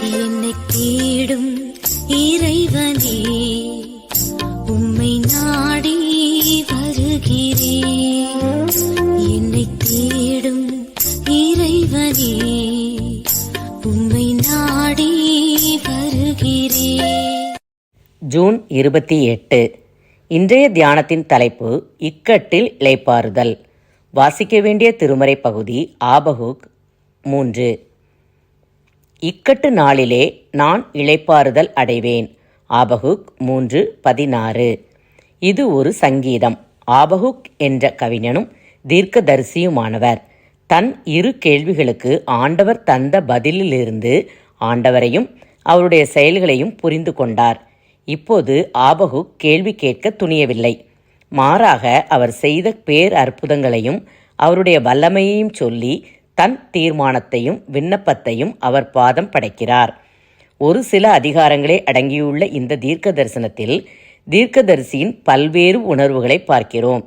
என்னை தேடும் இறைவனே, உம்மை நாடி வருகிறேன். என்னை தேடும் இறைவனே, உம்மை நாடி வருகிறேன். ஜூன் 28. இன்றைய தியானத்தின் தலைப்பு இக்கட்டில் இளைப்பாறுதல். வாசிக்க வேண்டிய திருமறை பகுதி ஆபகுக் 3. இக்கட்டு நாளிலே நான் இளைப்பாறுதல் அடைவேன். ஆபகுக் 3:16. இது ஒரு சங்கீதம். ஆபகுக் என்ற கவிஞனும் தீர்க்கதரிசியுமானவர் தன் இரு கேள்விகளுக்கு ஆண்டவர் தந்த பதிலிலிருந்து ஆண்டவரையும் அவருடைய செயல்களையும் புரிந்து கொண்டார். இப்போது ஆபகுக் கேள்வி கேட்க துணியவில்லை. மாறாக அவர் செய்த பேர் அற்புதங்களையும் அவருடைய வல்லமையையும் சொல்லி தன் தீர்மானத்தையும் விண்ணப்பத்தையும் அவர் பாதம் படைக்கிறார். ஒரு சில அதிகாரங்களே அடங்கியுள்ள இந்த தீர்க்க தரிசனத்தில் தீர்க்கதரிசியின் பல்வேறு உணர்வுகளை பார்க்கிறோம்.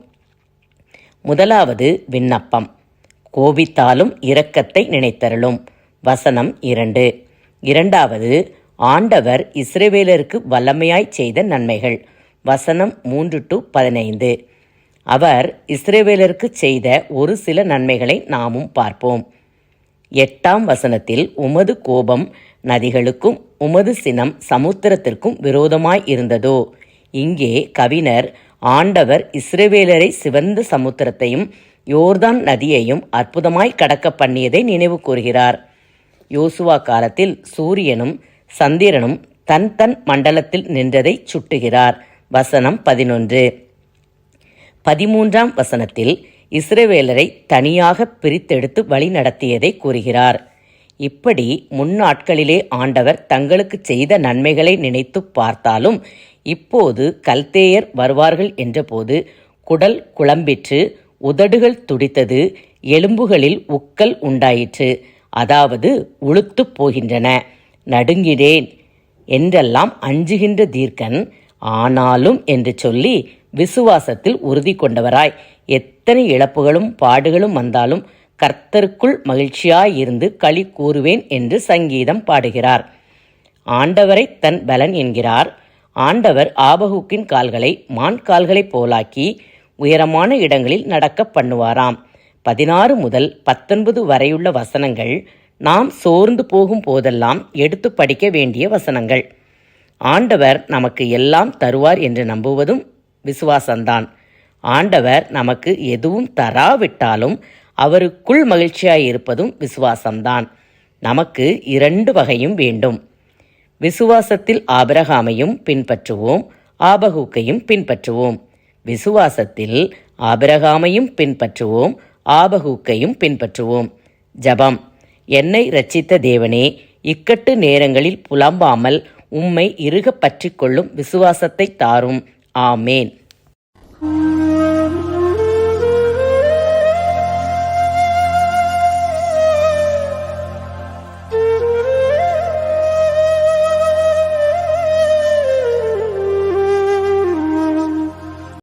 முதலாவது விண்ணப்பம். கோபித்தாலும் இரக்கத்தை நினைத்தருளும். வசனம் 2. இரண்டாவது, ஆண்டவர் இஸ்ரவேலருக்கு வல்லமையாய் செய்த நன்மைகள். வசனம் 3-15. அவர் இஸ்ரவேலருக்கு செய்த ஒரு சில நன்மைகளை நாமும் பார்ப்போம். 8ஆம் வசனத்தில் உமது கோபம் நதிகளுக்கும் உமது சினம் சமுத்திரத்திற்கும் விரோதமாய் இருந்ததோ. இங்கே கவிஞர் ஆண்டவர் இஸ்ரவேலரை சிவந்த சமுத்திரத்தையும் யோர்தான் நதியையும் அற்புதமாய் கடக்க பண்ணியதை நினைவு கூறுகிறார். யோசுவா காலத்தில் சூரியனும் சந்திரனும் தன் தன் மண்டலத்தில் நின்றதை சுட்டுகிறார். வசனம் 11. 13ஆம் வசனத்தில் இஸ்ரவேலரை தனியாக பிரித்தெடுத்து வழி நடத்தியதை கூறுகிறார். இப்படி முன்னாட்களிலே ஆண்டவர் தங்களுக்கு செய்த நன்மைகளை நினைத்து பார்த்தாலும் இப்போது கல்தேயர் வருவார்கள் என்றபோது குடல் குழம்பிற்று, உதடுகள் துடித்தது, எலும்புகளில் உக்கல் உண்டாயிற்று, அதாவது உளுத்து போகின்றன, நடுங்கினேன் என்றெல்லாம் அஞ்சுகின்ற தீர்க்கன் ஆனாலும் என்று சொல்லி விசுவாசத்தில் உறுதி கொண்டவராய் எத்தனை இழப்புகளும் பாடுகளும் வந்தாலும் கர்த்தருக்குள் மகிழ்ச்சியாயிருந்து களி கூறுவேன் என்று சங்கீதம் பாடுகிறார். ஆண்டவரை தன் பலன் என்கிறார். ஆண்டவர் ஆபகுக்கின் கால்களை மான் கால்களைப் போலாக்கி உயரமான இடங்களில் நடக்க பண்ணுவாராம். 16 முதல் 19 வரையுள்ள வசனங்கள் நாம் சோர்ந்து போகும் போதெல்லாம் எடுத்து படிக்க வேண்டிய வசனங்கள். ஆண்டவர் நமக்கு எல்லாம் தருவார் என்று நம்புவதும் விசுவாசம்தான். ஆண்டவர் நமக்கு எதுவும் தராவிட்டாலும் அவருக்குள் மகிழ்ச்சியாயிருப்பதும் விசுவாசம்தான். நமக்கு 2 வகையும் வேண்டும். விசுவாசத்தில் ஆபிரகாமையும் பின்பற்றுவோம், ஆபகுக்கையும் பின்பற்றுவோம். விசுவாசத்தில் ஆபிரகாமையும் பின்பற்றுவோம், ஆபகுக்கையும் பின்பற்றுவோம். ஜெபம். என்னை இரட்சித்த தேவனே, இக்கட்டு நேரங்களில் புலம்பாமல் உம்மை இறுக பற்றிக் கொள்ளும் விசுவாசத்தை தாரும். ஆமேன்.